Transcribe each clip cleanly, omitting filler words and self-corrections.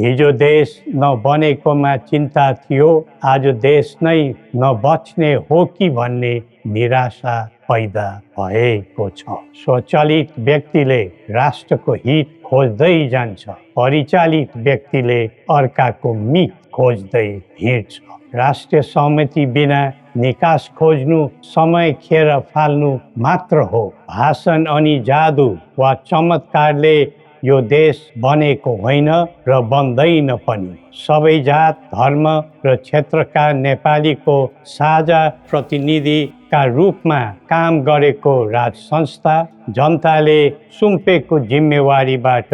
हिजो देश नबनेकोमा चिन्ता थियो, आज देश नै नबच्ने हो कि भन्ने निराशा पैदा भएको छ। स्वचालित व्यक्तिले राष्ट्रको हित खोज्दै जान्छ, परिचालित व्यक्तिले अर्काको मित खोज्दै हिँड्छ। राष्ट्रिय सहमति बिना निकास खोज्नु समय खेर फाल्नु मात्र हो। भाषण अनि जादु वा चमत्कारले यो देश बनेको होइन र बन्दैन पनि। सबै जात, धर्म र क्षेत्रका नेपालीको साझा प्रतिनिधिका रूपमा काम गरेको राज संस्था जनताले सुम्पेको जिम्मेवारीबाट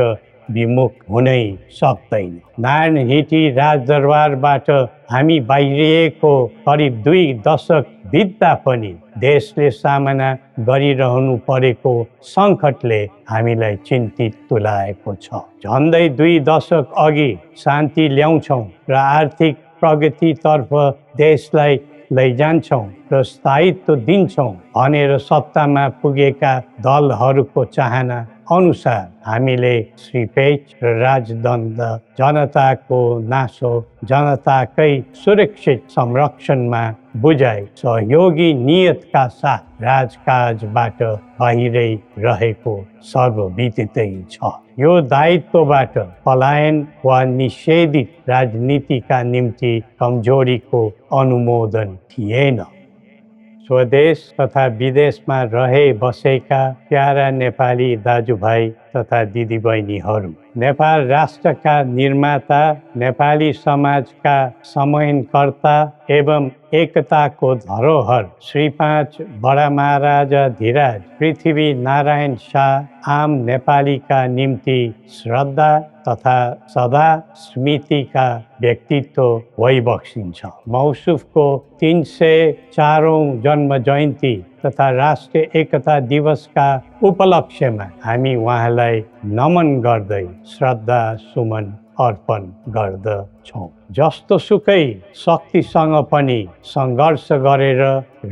विमुख हुनै सक्दैन। नारायण हिटी राजदरबारबाट हामी बाहिरिएको करिब 2 दशक बित्दा पनि देशले सामना गरिरहनु परेको सङ्कटले हामीलाई चिन्तित तुल्याएको छ। झन्डै 2 दशक अघि शान्ति ल्याउँछौँ र आर्थिक प्रगतितर्फ देशलाई लैजान्छौँ र स्थायित्व दिन्छौँ भनेर सत्तामा पुगेका दलहरूको चाहना अनुसार हामीले श्रीपेच र राजदण्ड, जनताको नासो, जनताकै सुरक्षित संरक्षणमा बुझाइ सहयोगी नियतका साथ राजकाजबाट बाहिरै रहेको सर्वविदितै छ। यो दायित्वबाट पलायन वा निषेधित राजनीतिका निम्ति कमजोरीको अनुमोदन थिएन। स्वदेश तथा विदेशमा रहे बसेका प्यारा नेपाली दाजुभाइ तथा दिदीबहिनीहरू, नेपाल राष्ट्रका निर्माता, नेपाली समाजका समन्वयकर्ता एवं एकताको धरोहर श्री 5 बडा महाराजा धीराज पृथ्वी नारायण शाह आम नेपालीका निम्ति श्रद्धा तथा सदा स्मृतिका व्यक्तित्व भइबक्सिन्छ। मौसुफको 304औं जन्म जयन्ती तथा राष्ट्रिय एकता दिवसका उपलक्ष्यमा हामी उहाँलाई नमन गर्दै श्रद्धा सुमन अर्पण गर्दछौँ। जस्तोसुकै शक्तिसँग पनि सङ्घर्ष गरेर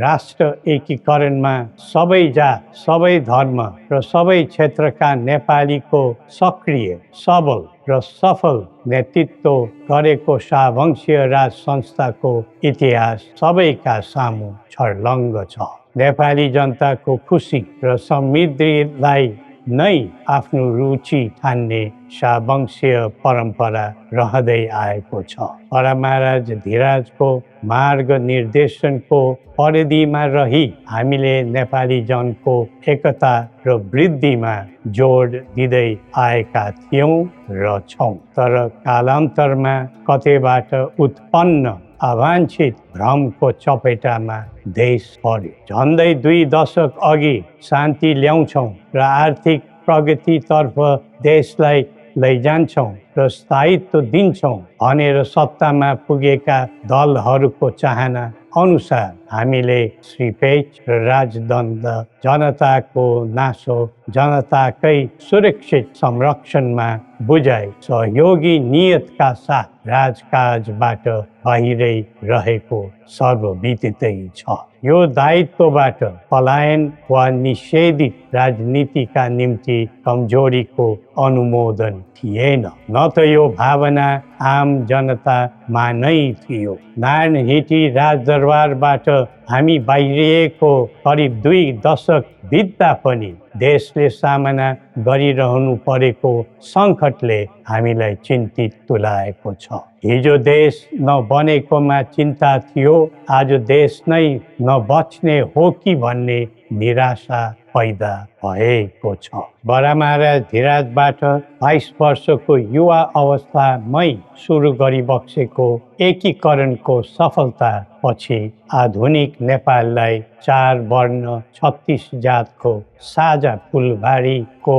राष्ट्र एकीकरणमा सबै जात, सबै धर्म र सबै क्षेत्रका नेपालीको सक्रिय, सबल र सफल नेतृत्व गरेको शाहवंशीय राज संस्थाको इतिहास सबैका सामु छर्लङ्ग छ। नेपाली जनताको खुसी र समृद्धिलाई नै आफ्नो रुचि ठान्ने शाहवंशीय परम्परा रहँदै आएको छ। बडा महाराज धीराजको मार्ग निर्देशनको परिधिमा रही हामीले नेपाली जनको एकता र वृद्धिमा जोड दिँदै आएका थियौँ र छौँ। तर कालान्तरमा कतैबाट उत्पन्न अवाञ्छित भ्रमको चपेटामा देश पर्यो। झन्डै 2 दशक अघि शान्ति ल्याउँछौँ र आर्थिक प्रगतितर्फ देशलाई लैजान्छौँ र स्थायित्व दिन्छौँ भनेर सत्तामा पुगेका दलहरूको चाहना अनुसार हामीले श्रीपेच र राजदण्ड, जनताको नासो, जनताकै सुरक्षित संरक्षणमा बुझाइ सहयोगी नियतका साथ राजकाजबाट बाहिरै रहेको सर्वविदितै छ। यो दायित्वबाट पलायन वा निषेधित राजनीतिका निम्ति कमजोरीको अनुमोदन थिएन, न त यो भावना आम जनतामा नै थियो। नारायण हिटी राजदरबारबाट हामी बाहिरिएको करिब 2 दशक बित्दा पनि देशले सामना गरिरहनु परेको सङ्कटले हामीलाई चिन्तित तुल्याएको छ। हिजो देश नबनेकोमा चिन्ता थियो, आज देश नै नबच्ने हो कि भन्ने निराशा पैदा भएको छ। बडा महाराज धीराजबाट 22 वर्षको युवा अवस्थामै सुरु गरिबक्सेको एकीकरणको सफलता पछि आधुनिक नेपाललाई 4 वर्ण 36 जातको साझा फुलबारीको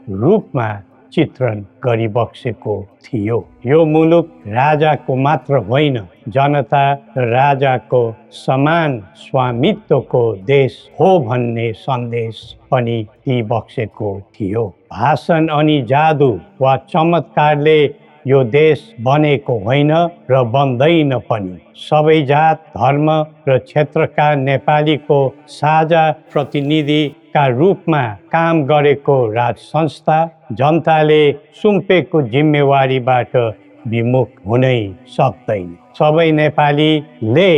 रूपमा चित्रण गरिबक्सेको थियो। यो मुलुक राजाको मात्र होइन, जनता र राजाको समान स्वामित्वको देश हो भन्ने सन्देश पनि दिइबक्सेको थियो। भाषण अनि जादु वा चमत्कारले यो देश बनेको होइन र बन्दैन पनि। सबै जात, धर्म र क्षेत्रका नेपालीको साझा प्रतिनिधिका रूपमा काम गरेको राज संस्था जनताले सुम्पेको जिम्मेवारीबाट विमुख हुनै सक्दैन। सबै नेपालीले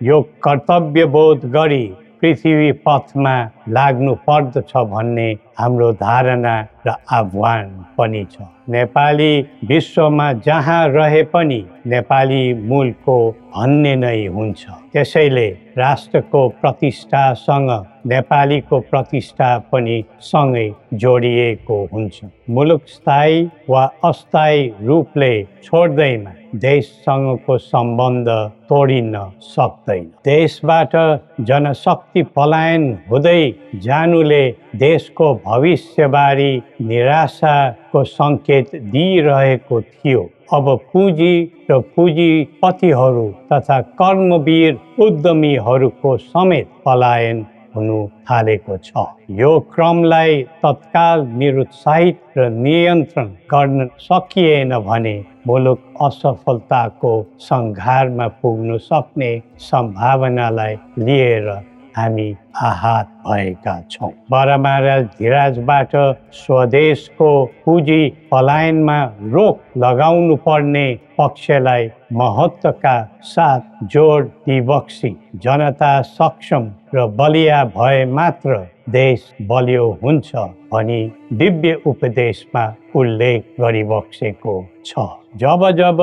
यो कर्तव्यबोध गरी पृथ्वी पथमा लाग्नु पर्दछ भन्ने हाम्रो धारणा र आह्वान पनि छ। नेपाली विश्वमा जहाँ रहे पनि नेपाली मूलको भन्ने नै हुन्छ। त्यसैले राष्ट्रको प्रतिष्ठासँग नेपालीको प्रतिष्ठा पनि सँगै जोडिएको हुन्छ। मुलुक स्थायी वा अस्थायी रूपले छोड्दैमा देशसँगको सम्बन्ध तोडिन सक्दैन। देशबाट जनशक्ति पलायन हुँदै जानुले देशको भविष्यबारे निराशाको सङ्केत दिइरहेको थियो। अब पुँजी र पुँजीपतिहरू तथा कर्मवीर उद्यमीहरूको समेत पलायन हुनु थालेको छ। यो क्रमलाई तत्काल निरुत्साहित र नियन्त्रण गर्न सकिएन भने मुलुक असफलताको सङ्घारमा पुग्न सक्ने सम्भावनालाई लिएर हामी आहत भएका छौँ। बरामारा धिराजबाट स्वदेशको पुँजी पलायनमा रोक लगाउनु पर्ने पक्षलाई महत्त्वका साथ जोड दिबक्सी जनता सक्षम र बलिया भए मात्र देश बलियो हुन्छ भनी दिव्य उपदेशमा उल्लेख गरिबक्सेको छ। जब जब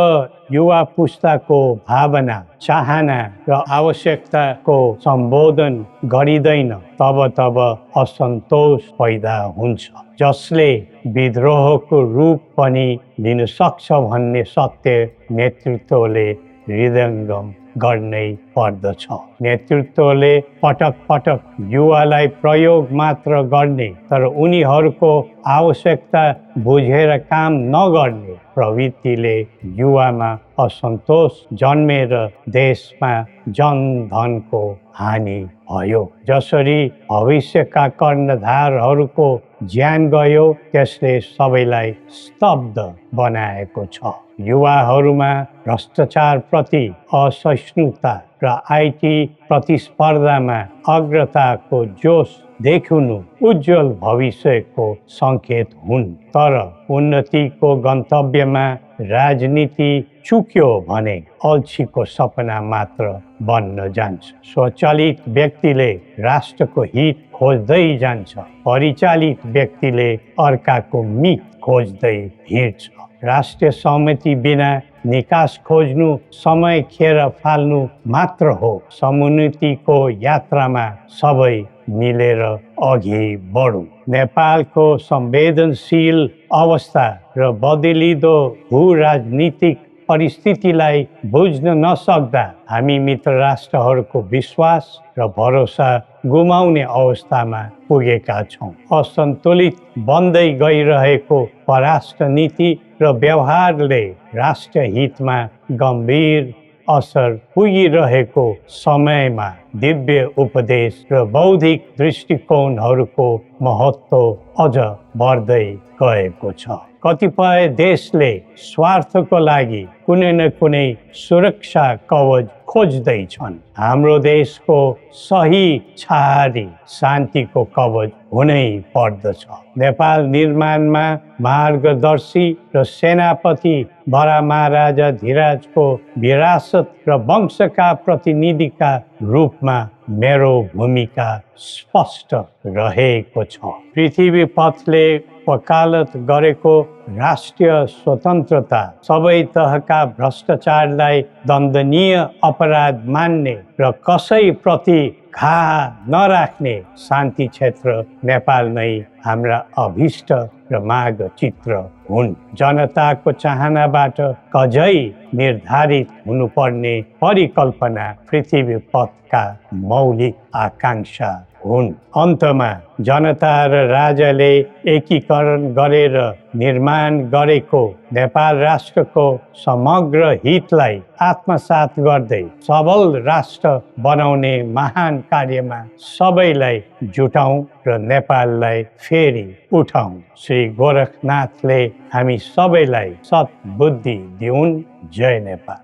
युवा पुस्ताको भावना, चाहना र आवश्यकताको सम्बोधन गरिँदैन तब तब असन्तोष पैदा हुन्छ, जसले विद्रोहको रूप पनि लिन सक्छ भन्ने सत्य नेतृत्वले हृदयङ्गम गर्नै पर्दछ। नेतृत्वले पटक पटक युवालाई प्रयोग मात्र गर्ने तर उनीहरूको आवश्यकता बुझेर काम नगर्ने प्रवृत्तिले युवामा असन्तोष जन्मेर देशमा जनधनको हानि भयो। जसरी भविष्यका कर्णधारहरूको ज्यान गयो त्यसले सबैलाई स्तब्ध बनाएको छ। युवाहरूमा भ्रष्टाचारप्रति असहिष्णुता र आइटी प्रतिस्पर्धामा अग्रताको जोस देखिनु उज्जवल भविष्यको सङ्केत हुन्। तर उन्नतिको गन्तव्यमा राजनीति चुक्यो भने अल्छीको सपना मात्र बन्न जान्छ। स्वचालित व्यक्तिले राष्ट्रको हित खोज्दै जान्छ, परिचालित व्यक्तिले अर्काको मित खोज्दै हिँड्छ। राष्ट्रिय सहमति बिना निकास खोज्नु समय खेर फाल्नु मात्र हो। समुन्नतिको यात्रामा सबै मिलेर अघि बढौँ। नेपालको संवेदनशील अवस्था र बदलिँदो भू राजनीतिक परिस्थितिलाई बुझ्न नसक्दा हामी मित्र राष्ट्रहरूको विश्वास र भरोसा गुमाउने अवस्थामा पुगेका छौँ। असन्तुलित बन्दै गइरहेको परराष्ट्र नीति र व्यवहारले राष्ट्र हितमा गम्भीर असर पुगिरहेको समयमा दिव्य उपदेश र बौद्धिक दृष्टिकोणहरूको महत्त्व अझ बढ्दै गएको छ। कतिपय देशले स्वार्थको लागि कुनै न कुनै सुरक्षा कवच खोज्दैछन्। हाम्रो देशको सही छहारी शान्तिको कवच हुनै पर्दछ। नेपाल निर्माणमा मार्गदर्शी र सेनापति बरामाराजा धिराजको विरासत र वंशका प्रतिनिधिका रूपमा मेरो भूमिका स्पष्ट रहेको छ। पृथ्वी पथले वकालत गरेको राष्ट्रिय स्वतन्त्रता, सबै तहका भ्रष्टाचारलाई दण्डनीय अपराध मान्ने र कसैप्रति घाह नराख्ने शान्ति क्षेत्र नेपाल नै हाम्रा अभिष्ट र माग चित्र हुन्। जनताको चाहनाबाट कझै निर्धारित हुनुपर्ने परिकल्पना पृथ्वी पथका मौलिक आकांक्षा हुन्। अन्तमा जनता र राजाले एकीकरण गरेर निर्माण गरेको नेपाल राष्ट्रको समग्र हितलाई आत्मसात गर्दै सबल राष्ट्र बनाउने महान कार्यमा सबैलाई जुटाउँ र नेपाललाई फेरि उठाउँ। श्री गोरखनाथले हामी सबैलाई सद्बुद्धि दिउन्। जय नेपाल।